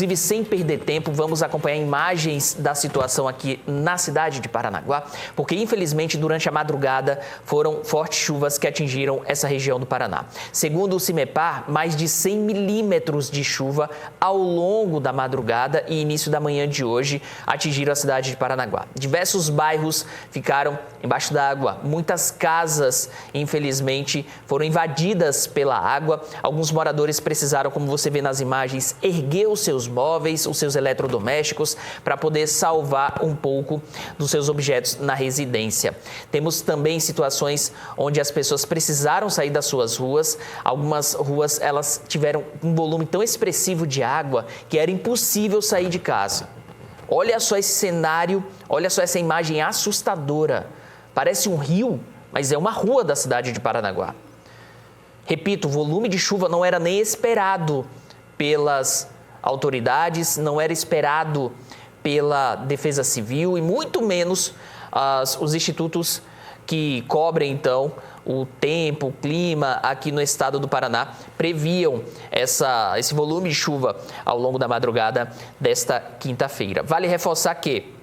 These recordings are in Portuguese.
Inclusive, sem perder tempo, vamos acompanhar imagens da situação aqui na cidade de Paranaguá, porque infelizmente durante a madrugada foram fortes chuvas que atingiram essa região do Paraná. Segundo o CIMEPAR, mais de 100 milímetros de chuva ao longo da madrugada e início da manhã de hoje atingiram a cidade de Paranaguá. Diversos bairros ficaram embaixo d'água, muitas casas, infelizmente, foram invadidas pela água. Alguns moradores precisaram, como você vê nas imagens, erguer os seus móveis, os seus eletrodomésticos, para poder salvar um pouco dos seus objetos na residência. Temos também situações onde as pessoas precisaram sair das suas ruas. Algumas ruas, elas tiveram um volume tão expressivo de água que era impossível sair de casa. Olha só esse cenário, olha só essa imagem assustadora. Parece um rio, mas é uma rua da cidade de Paranaguá. Repito, o volume de chuva não era nem esperado pelas autoridades, não era esperado pela Defesa Civil e muito menos os institutos que cobrem, então, o tempo, o clima aqui no estado do Paraná previam esse volume de chuva ao longo da madrugada desta quinta-feira. Vale reforçar que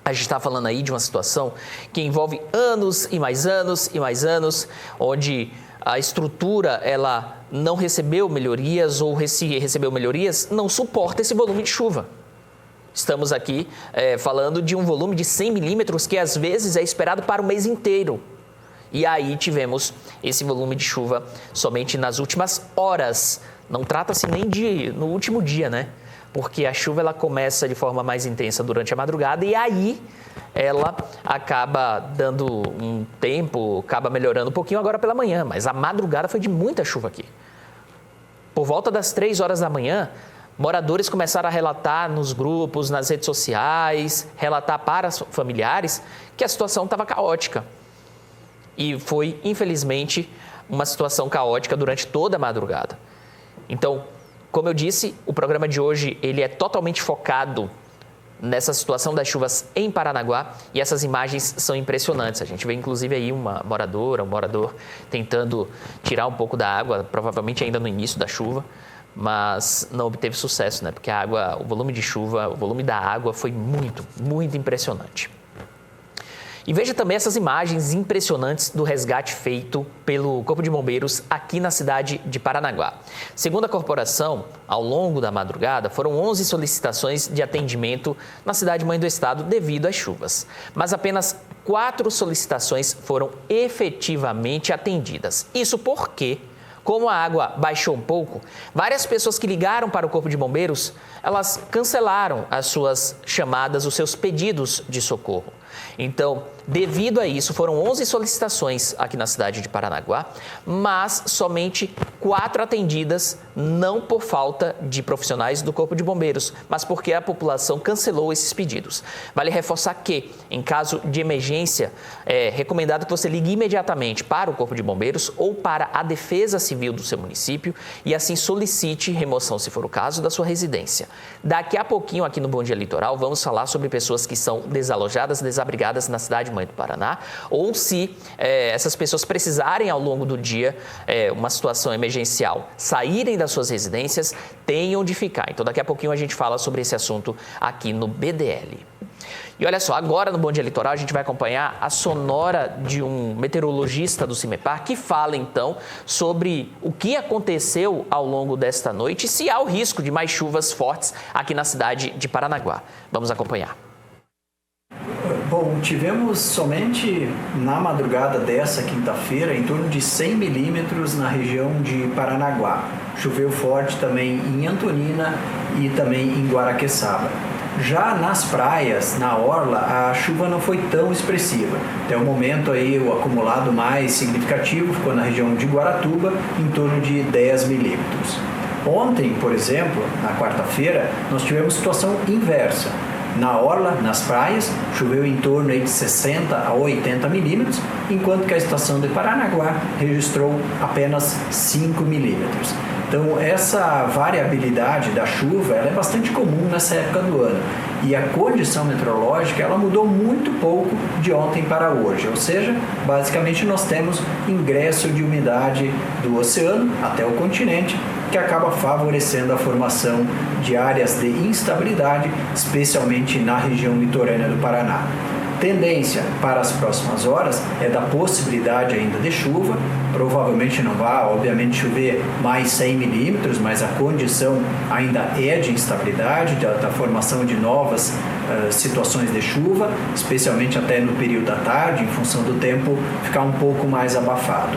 a gente está falando aí de uma situação que envolve anos e mais anos e mais anos, onde a estrutura ela não recebeu melhorias ou se recebeu melhorias, não suporta esse volume de chuva. Estamos aqui falando de um volume de 100 milímetros que às vezes é esperado para o mês inteiro. E aí tivemos esse volume de chuva somente nas últimas horas. Não trata-se nem no último dia, né? Porque a chuva ela começa de forma mais intensa durante a madrugada e aí ela acaba dando um tempo, acaba melhorando um pouquinho agora pela manhã, mas a madrugada foi de muita chuva aqui. Por volta das 3 horas da manhã, moradores começaram a relatar nos grupos, nas redes sociais, relatar para os familiares que a situação estava caótica. E foi, infelizmente, uma situação caótica durante toda a madrugada. Então, como eu disse, o programa de hoje ele é totalmente focado nessa situação das chuvas em Paranaguá e essas imagens são impressionantes. A gente vê inclusive aí uma moradora, um morador tentando tirar um pouco da água, provavelmente ainda no início da chuva, mas não obteve sucesso, né? Porque a água, o volume de chuva, o volume da água foi muito, muito impressionante. E veja também essas imagens impressionantes do resgate feito pelo Corpo de Bombeiros aqui na cidade de Paranaguá. Segundo a corporação, ao longo da madrugada, foram 11 solicitações de atendimento na cidade-mãe do estado devido às chuvas. Mas apenas 4 solicitações foram efetivamente atendidas. Isso porque, como a água baixou um pouco, várias pessoas que ligaram para o Corpo de Bombeiros, elas cancelaram as suas chamadas, os seus pedidos de socorro. Então, devido a isso, foram 11 solicitações aqui na cidade de Paranaguá, mas somente 4 atendidas, não por falta de profissionais do Corpo de Bombeiros, mas porque a população cancelou esses pedidos. Vale reforçar que, em caso de emergência, é recomendado que você ligue imediatamente para o Corpo de Bombeiros ou para a Defesa Civil do seu município e assim solicite remoção, se for o caso, da sua residência. Daqui a pouquinho, aqui no Bom Dia Litoral, vamos falar sobre pessoas que são desalojadas, desabrigadas na cidade-mãe do Paraná, ou se essas pessoas precisarem ao longo do dia, uma situação emergencial, saírem das suas residências, tenham onde ficar. Então, daqui a pouquinho a gente fala sobre esse assunto aqui no BDL. E olha só, agora no Bom Dia Litoral a gente vai acompanhar a sonora de um meteorologista do CIMEPAR que fala então sobre o que aconteceu ao longo desta noite e se há o risco de mais chuvas fortes aqui na cidade de Paranaguá. Vamos acompanhar. Bom, tivemos somente na madrugada dessa quinta-feira em torno de 100 milímetros na região de Paranaguá. Choveu forte também em Antonina e também em Guaraqueçaba. Já nas praias, na orla, a chuva não foi tão expressiva. Até o momento aí o acumulado mais significativo ficou na região de Guaratuba, em torno de 10 milímetros. Ontem, por exemplo, na quarta-feira, nós tivemos situação inversa. Na orla, nas praias, choveu em torno aí de 60 a 80 milímetros, enquanto que a estação de Paranaguá registrou apenas 5 milímetros. Então, essa variabilidade da chuva ela é bastante comum nessa época do ano. E a condição meteorológica ela mudou muito pouco de ontem para hoje. Ou seja, basicamente nós temos ingresso de umidade do oceano até o continente que acaba favorecendo a formação de áreas de instabilidade, especialmente na região litorânea do Paraná. Tendência para as próximas horas é da possibilidade ainda de chuva, provavelmente não vai, obviamente, chover mais 100 milímetros, mas a condição ainda é de instabilidade, da formação de novas situações de chuva, especialmente até no período da tarde, em função do tempo ficar um pouco mais abafado.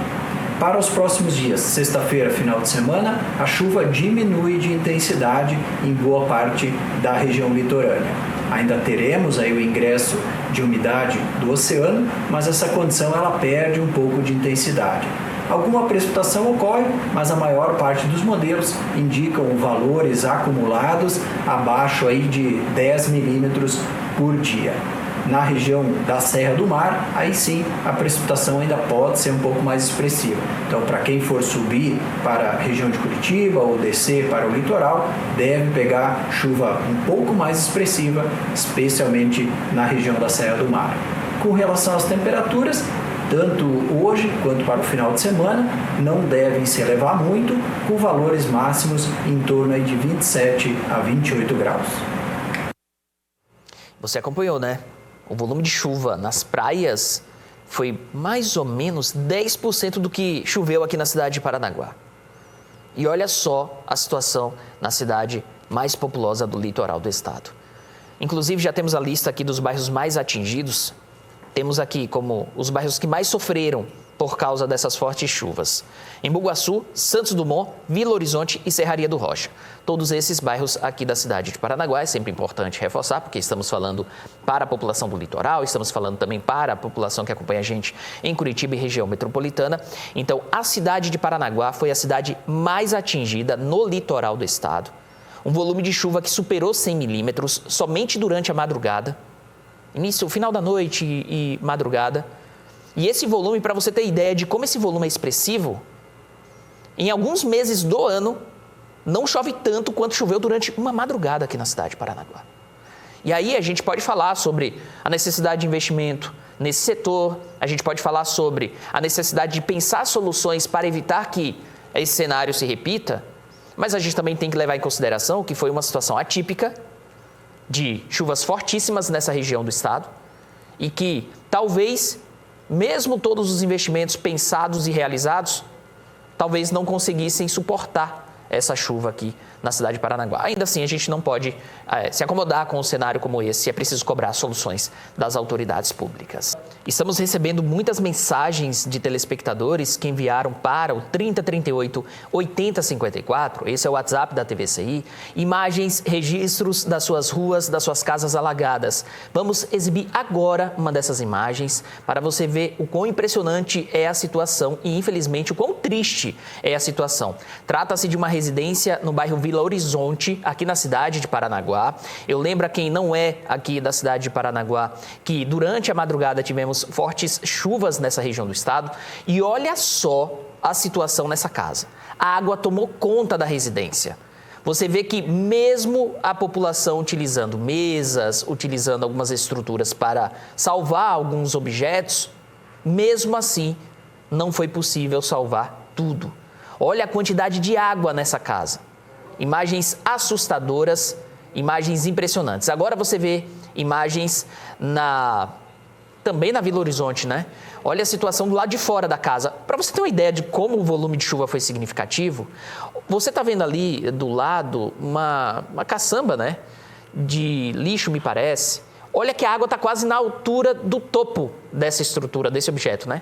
Para os próximos dias, sexta-feira, final de semana, a chuva diminui de intensidade em boa parte da região litorânea. Ainda teremos aí o ingresso de umidade do oceano, mas essa condição ela perde um pouco de intensidade. Alguma precipitação ocorre, mas a maior parte dos modelos indicam valores acumulados abaixo aí de 10 milímetros por dia. Na região da Serra do Mar, aí sim a precipitação ainda pode ser um pouco mais expressiva. Então, para quem for subir para a região de Curitiba ou descer para o litoral, deve pegar chuva um pouco mais expressiva, especialmente na região da Serra do Mar. Com relação às temperaturas, tanto hoje quanto para o final de semana, não devem se elevar muito, com valores máximos em torno aí de 27 a 28 graus. Você acompanhou, né? O volume de chuva nas praias foi mais ou menos 10% do que choveu aqui na cidade de Paranaguá. E olha só a situação na cidade mais populosa do litoral do estado. Inclusive, já temos a lista aqui dos bairros mais atingidos. Temos aqui como os bairros que mais sofreram por causa dessas fortes chuvas. Embu Guaçu, Santos Dumont, Vila Horizonte e Serraria do Rocha. Todos esses bairros aqui da cidade de Paranaguá, é sempre importante reforçar, porque estamos falando para a população do litoral, estamos falando também para a população que acompanha a gente em Curitiba e região metropolitana. Então, a cidade de Paranaguá foi a cidade mais atingida no litoral do estado. Um volume de chuva que superou 100 milímetros somente durante a madrugada, início, final da noite e madrugada. E esse volume, para você ter ideia de como esse volume é expressivo, em alguns meses do ano, não chove tanto quanto choveu durante uma madrugada aqui na cidade de Paranaguá. E aí a gente pode falar sobre a necessidade de investimento nesse setor, a gente pode falar sobre a necessidade de pensar soluções para evitar que esse cenário se repita, mas a gente também tem que levar em consideração que foi uma situação atípica de chuvas fortíssimas nessa região do estado e que talvez, mesmo todos os investimentos pensados e realizados, talvez não conseguissem suportar essa chuva aqui na cidade de Paranaguá. Ainda assim, a gente não pode se acomodar com um cenário como esse, é preciso cobrar soluções das autoridades públicas. Estamos recebendo muitas mensagens de telespectadores que enviaram para o 3038 8054, esse é o WhatsApp da TVCI, imagens, registros das suas ruas, das suas casas alagadas. Vamos exibir agora uma dessas imagens para você ver o quão impressionante é a situação e, infelizmente, o quão triste é a situação. Trata-se de uma residência no bairro Vila Horizonte, aqui na cidade de Paranaguá. Eu lembro a quem não é aqui da cidade de Paranaguá que durante a madrugada tivemos fortes chuvas nessa região do estado. E olha só a situação nessa casa. A água tomou conta da residência. Você vê que mesmo a população utilizando mesas, utilizando algumas estruturas para salvar alguns objetos, mesmo assim não foi possível salvar tudo. Olha a quantidade de água nessa casa. Imagens assustadoras, imagens impressionantes. Agora você vê imagens também na Vila Horizonte, né? Olha a situação do lado de fora da casa. Para você ter uma ideia de como o volume de chuva foi significativo, você está vendo ali do lado uma caçamba, né? De lixo, me parece. Olha que a água está quase na altura do topo dessa estrutura, desse objeto, né?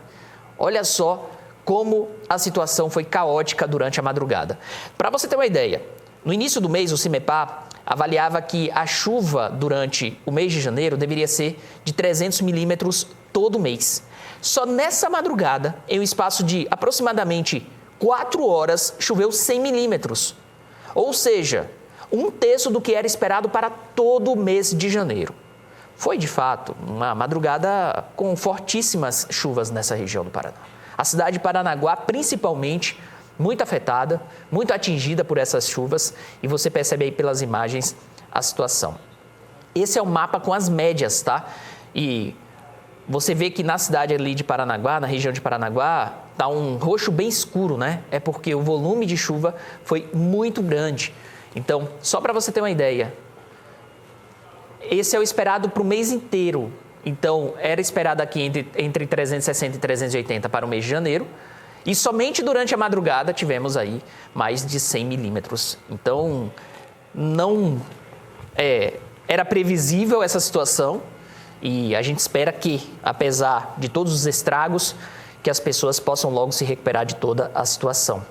Olha só como a situação foi caótica durante a madrugada. Para você ter uma ideia, no início do mês, o CIMEPAR avaliava que a chuva durante o mês de janeiro deveria ser de 300 milímetros todo mês. Só nessa madrugada, em um espaço de aproximadamente 4 horas, choveu 100 milímetros. Ou seja, 1/3 do que era esperado para todo o mês de janeiro. Foi, de fato, uma madrugada com fortíssimas chuvas nessa região do Paraná. A cidade de Paranaguá, principalmente, muito afetada, muito atingida por essas chuvas, e você percebe aí pelas imagens a situação. Esse é o mapa com as médias, tá? E você vê que na cidade ali de Paranaguá, na região de Paranaguá, tá um roxo bem escuro, né? É porque o volume de chuva foi muito grande. Então, só para você ter uma ideia, esse é o esperado para o mês inteiro. Então, era esperado aqui entre 360 e 380 para o mês de janeiro. E somente durante a madrugada tivemos aí mais de 100 milímetros. Então, não era previsível essa situação. E a gente espera que, apesar de todos os estragos, que as pessoas possam logo se recuperar de toda a situação.